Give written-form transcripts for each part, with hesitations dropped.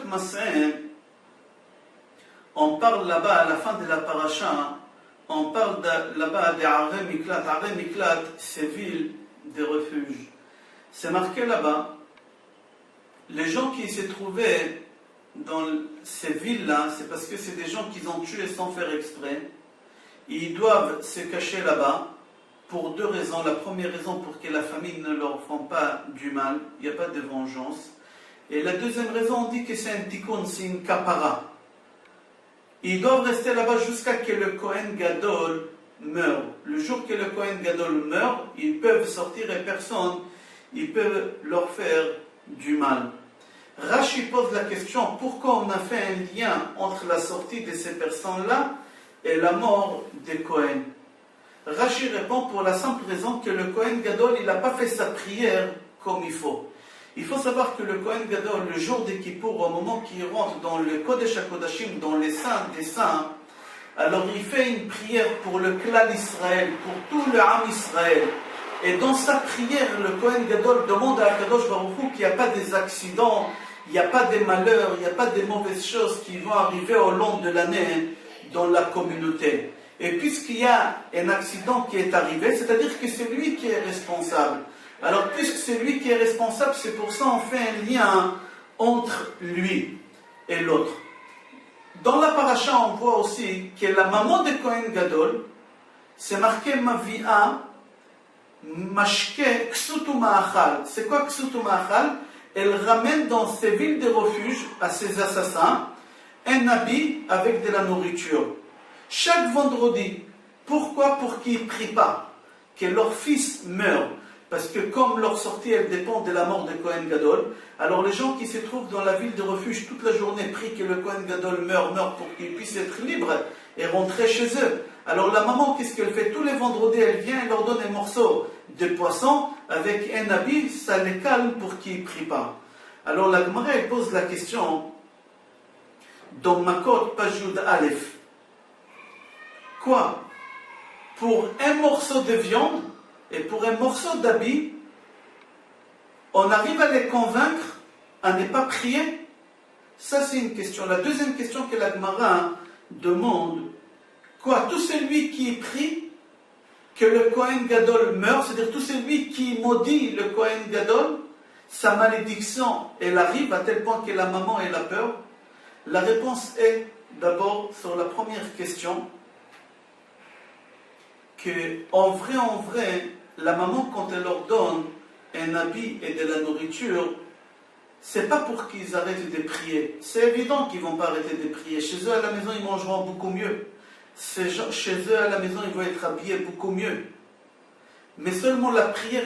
Mas'eh, on parle là-bas, à la fin de la paracha, on parle là-bas des Arei Miklat. Arei Miklat, c'est villes de refuge. C'est marqué là-bas, les gens qui se trouvaient dans ces villes-là, c'est parce que c'est des gens qu'ils ont tués sans faire exprès. Ils doivent se cacher là-bas pour deux raisons. La première raison, pour que la famille ne leur fasse pas du mal, il n'y a pas de vengeance. Et la deuxième raison, on dit que c'est un tikkun, c'est une kapara. Ils doivent rester là-bas jusqu'à ce que le Kohen Gadol meure. Le jour que le Kohen Gadol meurt, ils peuvent sortir et personne, ils peuvent leur faire du mal. Rashi pose la question, pourquoi on a fait un lien entre la sortie de ces personnes-là et la mort des Kohen? Rashi répond pour la simple raison que le Kohen Gadol, il n'a pas fait sa prière comme il faut. Il faut savoir que le Kohen Gadol, le jour des Kippour, au moment qu'il rentre dans le Kodesh HaKodashim, dans les saints des saints, alors il fait une prière pour le clan Israël, pour tout le Ham Israël. Et dans sa prière, le Kohen Gadol demande à Akadosh Baruch Hu qu'il n'y a pas des accidents, il n'y a pas des malheurs, il n'y a pas des mauvaises choses qui vont arriver au long de l'année dans la communauté. Et puisqu'il y a un accident qui est arrivé, c'est-à-dire que c'est lui qui est responsable. Alors, puisque c'est lui qui est responsable, c'est pour ça qu'on fait un lien entre lui et l'autre. Dans la paracha, on voit aussi que la maman de Kohen Gadol, c'est marqué Mavia, Mashke, Ksutu Ma'achal. C'est quoi Ksutu Ma'achal? Elle ramène dans ses villes de refuge à ses assassins un habit avec de la nourriture. Chaque vendredi. Pourquoi? Pour qu'ils ne prient pas, que leur fils meure. Parce que comme leur sortie, elle dépend de la mort de Kohen Gadol, alors les gens qui se trouvent dans la ville de refuge toute la journée prient que le Kohen Gadol meure pour qu'ils puissent être libres et rentrer chez eux. Alors la maman, qu'est-ce qu'elle fait? Tous les vendredis, elle vient et leur donne un morceau de poisson avec un habit, ça les calme pour qu'ils ne prient pas. Alors la Gemara, elle pose la question dans Makot, page Yud Aleph. Quoi? Pour un morceau de viande et pour un morceau d'habit, on arrive à les convaincre à ne pas prier? Ça, c'est une question. La deuxième question que la Gemara demande, quoi? Tout celui qui prie que le Kohen Gadol meurt, c'est-à-dire tout celui qui maudit le Kohen Gadol, sa malédiction, elle arrive à tel point que la maman, elle a peur? La réponse est, d'abord, sur la première question, que en vrai, la maman, quand elle leur donne un habit et de la nourriture, c'est pas pour qu'ils arrêtent de prier. C'est évident qu'ils vont pas arrêter de prier. Chez eux à la maison, ils mangeront beaucoup mieux. Chez eux à la maison, ils vont être habillés beaucoup mieux. Mais seulement la prière,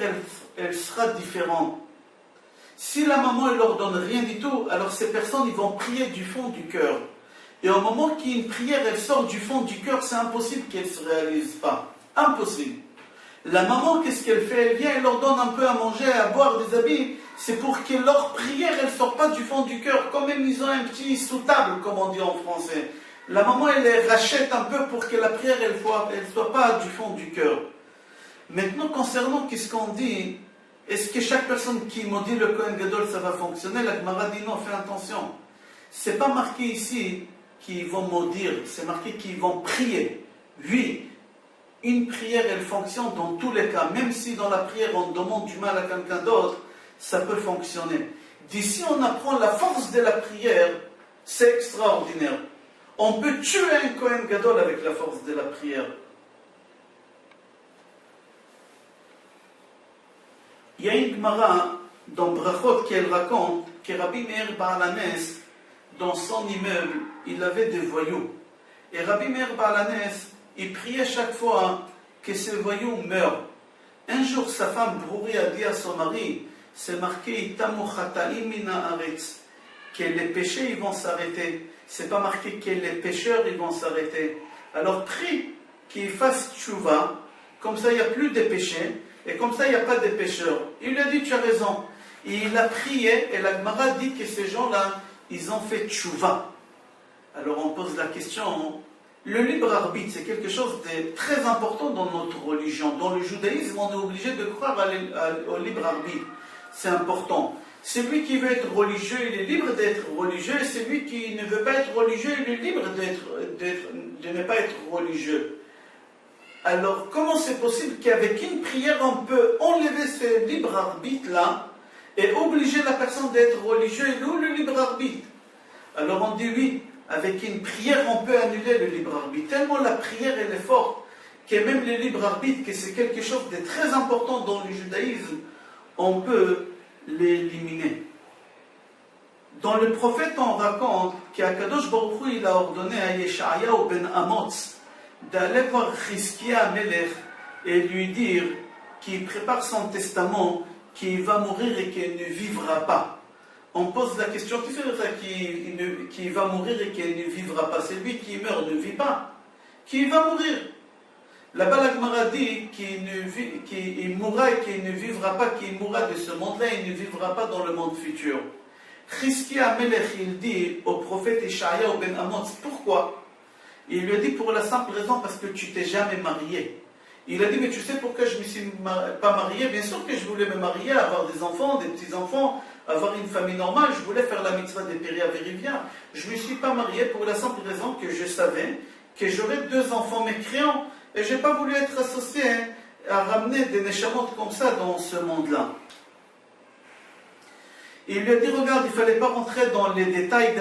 elle sera différente. Si la maman ne leur donne rien du tout, alors ces personnes, ils vont prier du fond du cœur. Et au moment qu'une prière, elle sort du fond du cœur, c'est impossible qu'elle ne se réalise pas. Impossible. La maman, qu'est-ce qu'elle fait? Elle vient, elle leur donne un peu à manger, à boire, des habits. C'est pour que leur prière, elle ne sorte pas du fond du cœur. Quand même, ils ont un petit sous-table, comme on dit en français. La maman, elle les rachète un peu pour que la prière, elle ne soit pas du fond du cœur. Maintenant, concernant qu'est-ce qu'on dit, est-ce que chaque personne qui maudit le Kohen Gadol, ça va fonctionner? La Gemara dit non, fais attention. C'est pas marqué ici qu'ils vont maudire, c'est marqué qu'ils vont prier. Oui, une prière, elle fonctionne dans tous les cas. Même si dans la prière, on demande du mal à quelqu'un d'autre, ça peut fonctionner. D'ici, on apprend la force de la prière, c'est extraordinaire. On peut tuer un Kohen Gadol avec la force de la prière. Il y a une Gemara dans Brachot qu'elle raconte que Rabbi Meir Baal Hanes, dans son immeuble, il avait des voyous. Et Rabbi Meir Baal Hanes, il priait chaque fois que ces voyous meurent. Un jour, sa femme Brouri a dit à son mari, c'est marqué Itamu Chataim Mina Aretz, que les péchés ils vont s'arrêter. C'est pas marqué que les pécheurs ils vont s'arrêter. Alors prie qu'ils fassent tchouva, comme ça il n'y a plus de péchés, et comme ça il n'y a pas de pécheurs. Il lui a dit tu as raison. Et il a prié, et la Gemara dit que ces gens-là, ils ont fait tchouva. Alors on pose la question, le libre arbitre c'est quelque chose de très important dans notre religion. Dans le judaïsme on est obligé de croire au libre arbitre. C'est important. Celui qui veut être religieux, il est libre d'être religieux. Celui qui ne veut pas être religieux, il est libre de ne pas être religieux. Alors, comment c'est possible qu'avec une prière, on peut enlever ce libre arbitre-là et obliger la personne d'être religieuse? Et où le libre arbitre? Alors on dit oui, avec une prière, on peut annuler le libre arbitre. Tellement la prière, elle est forte, que même le libre arbitre, que c'est quelque chose de très important dans le judaïsme, on peut l'éliminer. Dans le prophète, on raconte qu'Akadosh Baruch Hu, il a ordonné à Yeshayahu ben Amoz d'aller voir Chizkia Melech et lui dire qu'il prépare son testament, qu'il va mourir et qu'il ne vivra pas. On pose la question, qui fait ça qu'il va mourir et qu'il ne vivra pas? C'est lui qui meurt, ne vit pas. Qui va mourir? Là-bas, la Gemara dit qu'il mourra et qu'il ne vivra pas, qu'il mourra de ce monde-là et il ne vivra pas dans le monde futur. Chizkia Melech, il dit au prophète Yeshayahu ben Amoz, pourquoi? Il lui a dit pour la simple raison parce que tu t'es jamais marié. Il a dit, mais tu sais pourquoi je ne me suis pas marié? Bien sûr que je voulais me marier, avoir des enfants, des petits-enfants, avoir une famille normale. Je voulais faire la mitzvah des Péria Vérivia. Je ne me suis pas marié pour la simple raison que je savais que j'aurais 2 enfants mécréants. Et je n'ai pas voulu être associé à ramener des neshamot comme ça dans ce monde-là. Il lui a dit, regarde, il ne fallait pas rentrer dans les détails,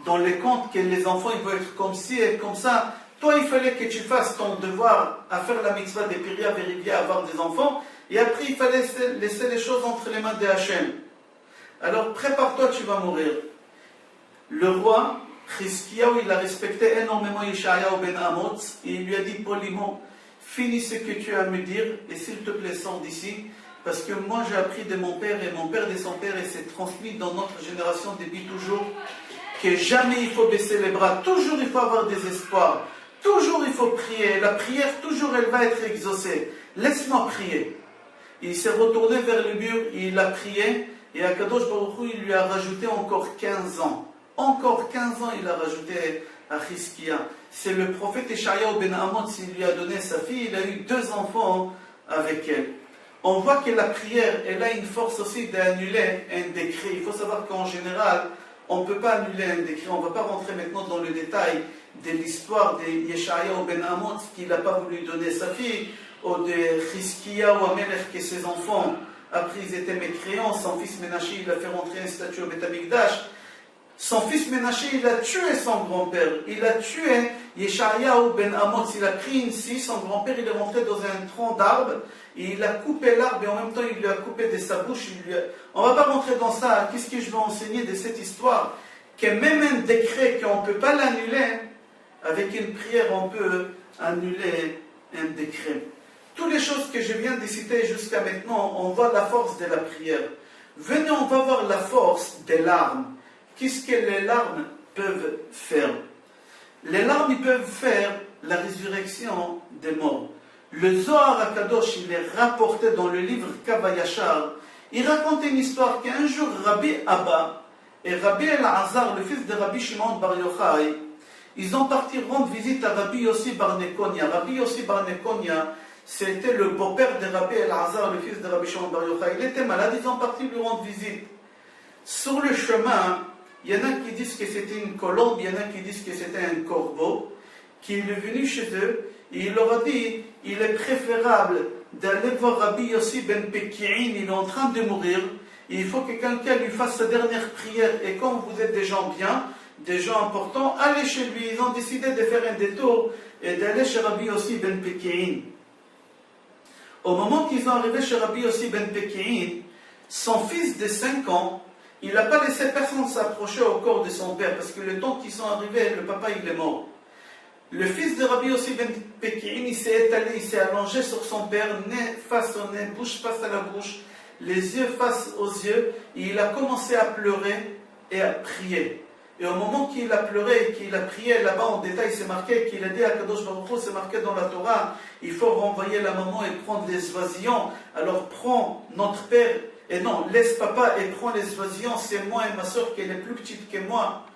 dans les contes que les enfants ils vont être comme ci et comme ça. Toi, il fallait que tu fasses ton devoir à faire la mitzvah des Péria Vérivia, avoir des enfants. Et après, il fallait laisser les choses entre les mains de Hachem. Alors, prépare-toi, tu vas mourir. Le roi, Chizkiyahu, il a respecté énormément Yeshayahu ben Amoz. Et il lui a dit poliment, finis ce que tu as à me dire, et s'il te plaît, sors d'ici. Parce que moi, j'ai appris de mon père, et mon père de son père, et c'est transmis dans notre génération depuis toujours, que jamais il faut baisser les bras. Toujours, il faut avoir des espoirs. Toujours, il faut prier. La prière, toujours, elle va être exaucée. Laisse-moi prier. Il s'est retourné vers le mur, il a prié, et Akadosh Baruch Hu, il lui a rajouté encore 15 ans. Encore 15 ans, il a rajouté à Chizkia. C'est le prophète Yeshayahu ben Amoz, il lui a donné sa fille, il a eu 2 enfants avec elle. On voit que la prière, elle a une force aussi d'annuler un décret. Il faut savoir qu'en général, on ne peut pas annuler un décret. On ne va pas rentrer maintenant dans le détail de l'histoire de Yeshayahu ben Amoz, qu'il n'a pas voulu donner sa fille, ou de Chizkiyahu Amelech, que ses enfants, après ils étaient mécréants. Son fils Ménaché, il a fait rentrer un statut au Beth Amikdash. Son fils Ménaché, il a tué son grand-père. Il a tué Yeshayahu ben Amoz. Il a pris une scie. Son grand-père, il est rentré dans un tronc d'arbre. Et il a coupé l'arbre et en même temps, il lui a coupé de sa bouche. On ne va pas rentrer dans ça. Qu'est-ce que je veux enseigner de cette histoire? Que même un décret, qu'on ne peut pas l'annuler, avec une prière, on peut annuler un décret. Toutes les choses que je viens de citer jusqu'à maintenant, on voit la force de la prière. Venez, on va voir la force des larmes. Qu'est-ce que les larmes peuvent faire? Les larmes, ils peuvent faire la résurrection des morts. Le Zohar HaKadosh, il est rapporté dans le livre Kavayachar. Il raconte une histoire qu'un jour, Rabbi Abba et Rabbi El-Azar, le fils de Rabbi Shimon Bar Yochai, ils ont parti rendre visite à Rabbi Yossi Bar Nekonia. Rabbi Yossi Bar Nekonia, c'était le beau-père de Rabbi El-Azar, le fils de Rabbi Shimon Bar Yochai. Il était malade, ils ont parti lui rendre visite. Sur le chemin, il y en a qui disent que c'était une colombe, il y en a qui disent que c'était un corbeau, qui est venu chez eux, et il leur a dit, il est préférable d'aller voir Rabbi Yossi ben Peki'in, il est en train de mourir, et il faut que quelqu'un lui fasse sa dernière prière, et comme vous êtes des gens bien, des gens importants, allez chez lui. Ils ont décidé de faire un détour et d'aller chez Rabbi Yossi ben Peki'in. Au moment qu'ils sont arrivés chez Rabbi Yossi ben Peki'in, son fils de 5 ans, il n'a pas laissé personne s'approcher au corps de son père, parce que le temps qu'ils sont arrivés, le papa il est mort. Le fils de Rabbi Yossi ben Peki'in, il s'est étalé, il s'est allongé sur son père, nez face au nez, bouche face à la bouche, les yeux face aux yeux, et il a commencé à pleurer et à prier. Et au moment qu'il a pleuré et qu'il a prié, là-bas en détail, c'est marqué qu'il a dit à Kadosh Baruch Hu, c'est marqué dans la Torah, il faut renvoyer la maman et prendre les oisillons. Alors prends notre père, et non, laisse papa et prends les oisillons, c'est moi et ma soeur qui est plus petite que moi.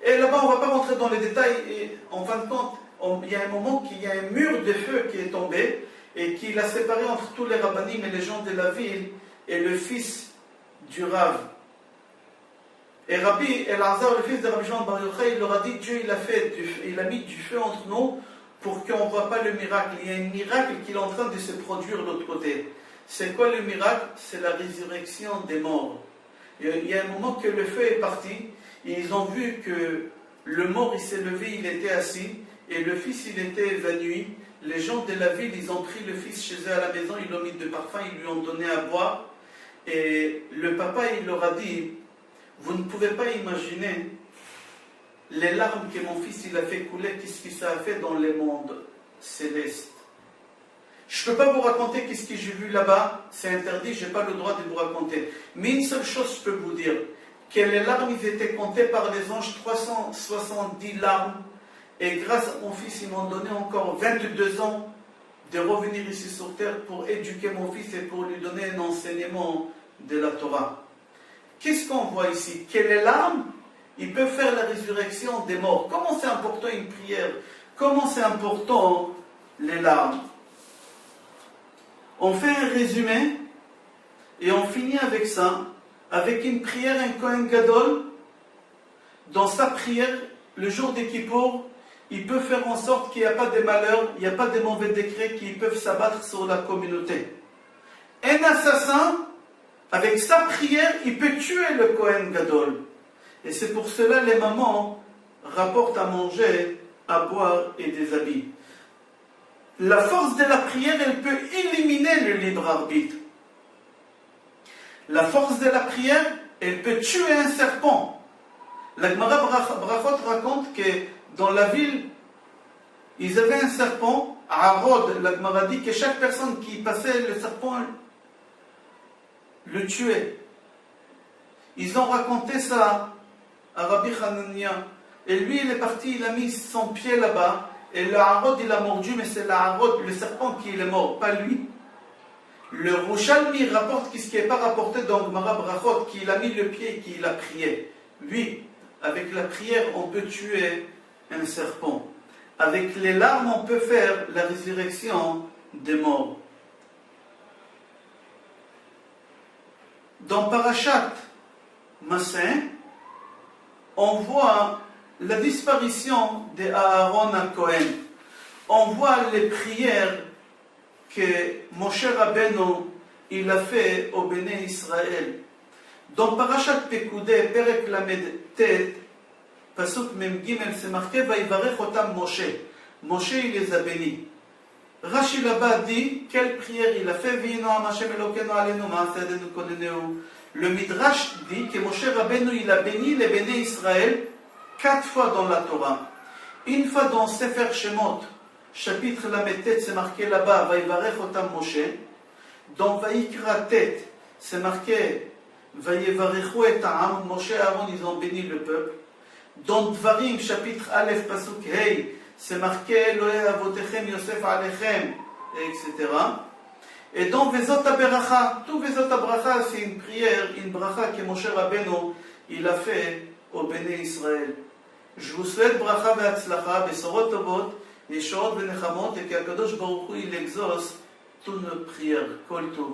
Et là-bas, on ne va pas rentrer dans les détails, et en fin de compte, il y a un moment qu'il y a un mur de feu qui est tombé, et qu'il a séparé entre tous les rabbinim et les gens de la ville, et le fils du Rav. Et Rabbi Elazar, le fils de Rabbi Shimon Bar Yochai, il leur a dit, Dieu il a mis du feu entre nous pour qu'on ne voit pas le miracle. Il y a un miracle qui est en train de se produire de l'autre côté. C'est quoi le miracle? C'est la résurrection des morts. Il y a un moment que le feu est parti, et ils ont vu que le mort il s'est levé, il était assis, et le fils il était évanoui. Les gens de la ville, ils ont pris le fils chez eux à la maison, ils l'ont mis de parfum, ils lui ont donné à boire. Et le papa, il leur a dit, vous ne pouvez pas imaginer les larmes que mon fils il a fait couler, qu'est-ce que ça a fait dans les mondes célestes. Je ne peux pas vous raconter qu'est-ce que j'ai vu là-bas, c'est interdit, je n'ai pas le droit de vous raconter. Mais une seule chose je peux vous dire, que les larmes ils étaient comptées par les anges, 370 larmes, et grâce à mon fils, ils m'ont donné encore 22 ans de revenir ici sur terre pour éduquer mon fils et pour lui donner un enseignement de la Torah. Qu'est-ce qu'on voit ici? Que les larmes, ils peuvent faire la résurrection des morts. Comment c'est important une prière? Comment c'est important les larmes? On fait un résumé et on finit avec ça, avec une prière, un Kohen Gadol. Dans sa prière, le jour des Kippour, il peut faire en sorte qu'il n'y a pas de malheurs, il n'y a pas de mauvais décrets qui peuvent s'abattre sur la communauté. Un assassin, avec sa prière, il peut tuer le Kohen Gadol. Et c'est pour cela les mamans rapportent à manger, à boire et des habits. La force de la prière, elle peut éliminer le libre arbitre. La force de la prière, elle peut tuer un serpent. La Gemara Brachot raconte que dans la ville, ils avaient un serpent, à Arod, la Gemara dit que chaque personne qui passait, le serpent le tuait. Ils ont raconté ça à Rabbi Hanania. Et lui, il est parti, il a mis son pied là-bas, et le Arod, il a mordu, mais c'est le serpent qui est mort, pas lui. Le Rouchalmi rapporte ce qui n'est pas rapporté dans Gemara Brachot, qu'il a mis le pied et qu'il a prié. Oui, avec la prière, on peut tuer un serpent. Avec les larmes, on peut faire la résurrection des morts. Dans Parashat Massin, on voit la disparition d'Aaron à Cohen. On voit les prières que Moshe Rabbeinu il a fait au Béné Israël. Dans Parashat Pekudei, Perek Lamed Tet, Pasuk Mem Gimel, c'est marqué Vaïvarech Otam Moshe. Moshe il les a bénis. Rashi là-bas dit quelle prière il a fait. Le Midrash dit que Moshe Rabbeinu il a béni les Béné Israël 4 fois dans la Torah. Une fois dans Sefer Shemot, chapitre Lametet, c'est marqué là-bas Vaïvarech Otam Moshe. Dans Vaïkra Tet, c'est marqué Vaïvarechu et Ta'am, Moshe et Aaron ils ont béni le peuple. Dans Dvarim, chapitre Aleph, Pasuk Hey, c'est marqué Elohei Avotechem Yosef Alechem, etc. Et dans Vezot HaBeracha, tout Vezot HaBeracha, c'est une prière, une bracha que Moshe Rabbeinu il a fait au Béné Israël. Je vous souhaite bracha ve'atzlacha, besorot tovot, yeshoot ve'nechamot, et qu'Akadosh Baruch Hu il exauce toutes nos prières. Kol tov.